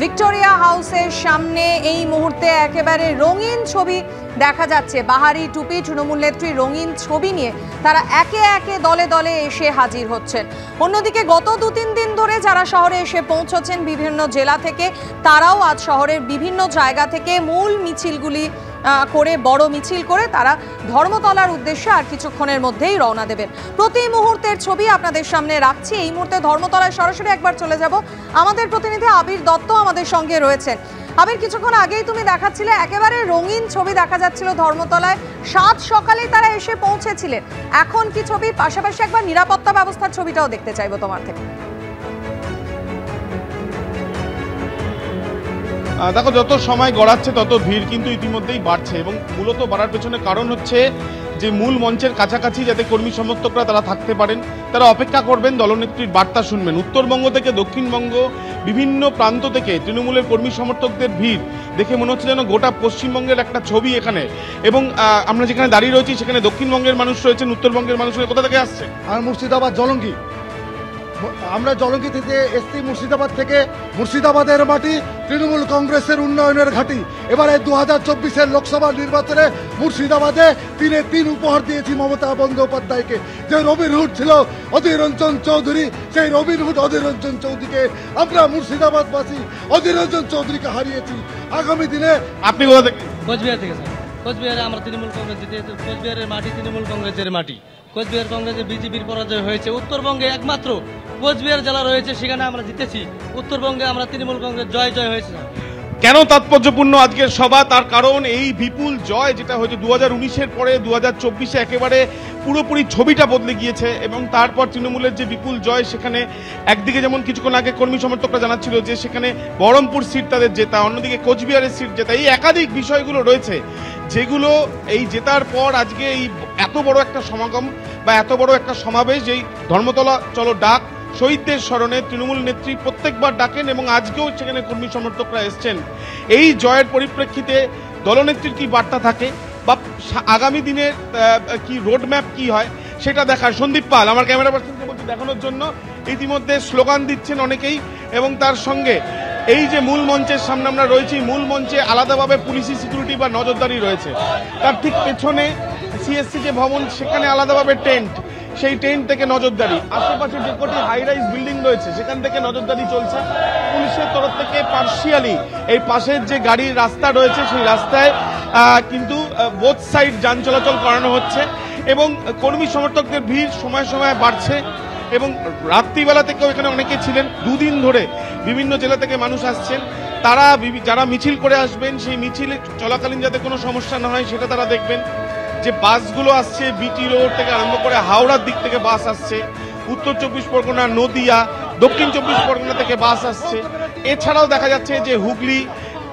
Victoria হাউসের সামনে এই মুহূর্তে একেবারে রঙিন ছবি দেখা যাচ্ছে। বাহারি টুপি তৃণমূল নেত্রী রঙিন ছবি নিয়ে তারা একে একে দলে দলে এসে হাজির হচ্ছেন। অন্যদিকে গত 2-3 দিন ধরে যারা শহরে এসে পৌঁছেছেন বিভিন্ন জেলা থেকে, তারাও আজ শহরের বিভিন্ন জায়গা থেকে মূল মিছিলগুলি করে বড় মিছিল করে তারা ধর্মতলার উদ্দেশ্যে আর কিছুক্ষণের মধ্যেই রওনা দেবেন। প্রতি মুহূর্তের ছবি আপনাদের সামনে রাখছি। এই মুহূর্তে ধর্মতলায় সরাসরি একবার চলে যাব। আমাদের প্রতিনিধি আবির দত্ত আমাদের সঙ্গে রয়েছেন। আবির, কিছুক্ষণ আগেই তুমি দেখাচ্ছিলে একেবারে রঙিন ছবি দেখা যাচ্ছিল ধর্মতলায়। 7 সকালেই তারা এসে পৌঁছেছিলেন। এখন কি ছবি, পাশাপাশি একবার নিরাপত্তা ব্যবস্থার ছবিটাও দেখতে চাইবো তোমার থেকে। দেখো, যত সময় গড়াচ্ছে তত ভিড় কিন্তু ইতিমধ্যেই বাড়ছে এবং মূলত বাড়ার পেছনে কারণ হচ্ছে যে মূল মঞ্চের কাছাকাছি যাতে কর্মী সমর্থকরা তারা থাকতে পারেন, তারা অপেক্ষা করবেন, দলনেত্রীর বার্তা শুনবেন। উত্তরবঙ্গ থেকে দক্ষিণবঙ্গ বিভিন্ন প্রান্ত থেকে তৃণমূলের কর্মী সমর্থকদের ভিড় দেখে মনে হচ্ছে যেন গোটা পশ্চিমবঙ্গের একটা ছবি এখানে। এবং আমরা যেখানে দাঁড়িয়ে রয়েছি সেখানে দক্ষিণবঙ্গের মানুষ রয়েছেন, উত্তরবঙ্গের মানুষ কোথা থেকে আসছে? আর মুর্শিদাবাদ জলঙ্গি, আমরা জলঙ্গি থেকে এসছি মুর্শিদাবাদ থেকে। মুর্শিদাবাদের মাটি তৃণমূল কংগ্রেসের উন্নয়নের ঘাঁটি। এবারে 2024-এর লোকসভা নির্বাচনে মুর্শিদাবাদে 3-3 উপহার দিয়েছি মমতা বন্দ্যোপাধ্যায়কে। যে রবিনহুড ছিল অধীর রঞ্জন চৌধুরী, সেই রবিনহুড অধীর রঞ্জন চৌধুরীকে আমরা মুর্শিদাবাদবাসী অধীর রঞ্জন চৌধুরীকে হারিয়েছি। আগামী দিনে আপনি কোথা থেকে? কোচবিহার থেকে স্যার। কোচবিহারে আমরা তৃণমূল কংগ্রেস জিতে, কোচবিহারের মাটি তৃণমূল কংগ্রেসের মাটি। কোচবিহার কংগ্রেসে বিজেপির পরাজয় হয়েছে। উত্তরবঙ্গে একমাত্র কোচবিহার জেলা রয়েছে, সেখানে আমরা জিতেছি। উত্তরবঙ্গে আমরা তৃণমূল কংগ্রেস জয় জয় হয়েছে। কেন তাৎপর্যপূর্ণ আজকের সভা? তার কারণ এই বিপুল জয় যেটা হয়েছে 2019-এর পরে 2024-এ একেবারে পুরোপুরি ছবিটা বদলে গিয়েছে। এবং তারপর তৃণমূলের যে বিপুল জয়, সেখানে একদিকে যেমন কিছুক্ষণ আগে কর্মী সমর্থকরা জানাচ্ছিল যে সেখানে বহরমপুর সিট তাদের জেতা, অন্যদিকে কোচবিহারের সিট জেতা, এই একাধিক বিষয়গুলো রয়েছে যেগুলো এই জেতার পর আজকে এই এত বড় একটা সমাগম বা এত বড় একটা সমাবেশ, যেই ধর্মতলা চলো ডাক শহীদদের স্মরণে তৃণমূল নেত্রী প্রত্যেকবার ডাকেন এবং আজকেও সেখানে কর্মী সমর্থকরা এসছেন। এই জয়ের পরিপ্রেক্ষিতে দলনেত্রীর কি বার্তা থাকে বা আগামী দিনের কি রোডম্যাপ কি হয় সেটা দেখার সন্দীপ পাল আমার ক্যামেরা পার্সনকে বলছি দেখানোর জন্য। ইতিমধ্যে স্লোগান দিচ্ছেন অনেকেই এবং তার সঙ্গে এই যে মূল মঞ্চের সামনে আমরা রয়েছি, মূল মঞ্চে আলাদাভাবে পুলিশি সিকিউরিটি বা নজরদারি রয়েছে। তার ঠিক পেছনে সিএসসি যে ভবন, সেখানে আলাদাভাবে টেন্ট, সেই টেন্ট থেকে নজরদারি। আশেপাশে যে কটি হাই রাইজ বিল্ডিং রয়েছে সেখান থেকে নজরদারি চলছে পুলিশের তরফ থেকে পার্শিয়ালি। এই পাশের যে গাড়ির রাস্তা রয়েছে সেই রাস্তায় কিন্তু বোথ সাইড যান চলাচল করানো হচ্ছে এবং কর্মী সমর্থকদের ভিড় সময় সময় বাড়ছে। এবং রাত্রিবেলা থেকেও এখানে অনেকে ছিলেন। 2 দিন ধরে বিভিন্ন জেলা থেকে মানুষ আসছেন। তারা যারা মিছিল করে আসবেন সেই মিছিল চলাকালীন যাতে কোনো সমস্যা না হয় সেটা তারা দেখবেন। যে বাসগুলো আসছে বিটি রোড থেকে আরম্ভ করে হাওড়ার দিক থেকে বাস আসছে, উত্তর 24 পরগনা, নদিয়া, দক্ষিণ 24 পরগনা থেকে বাস আসছে। এছাড়াও দেখা যাচ্ছে যে হুগলি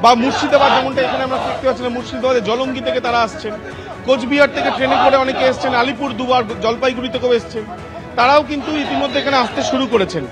বা মুর্শিদাবাদ, যেমনটা এখানে আমরা দেখতে পাচ্ছিলাম মুর্শিদাবাদে জলঙ্গি থেকে তারা আসছেন, কোচবিহার থেকে ট্রেনে করে অনেকে এসছেন, আলিপুরদুয়ার, জলপাইগুড়ি থেকেও এসছেন। তারাও কিন্তু ইতিমধ্যে এখানে আসতে শুরু করেছেন।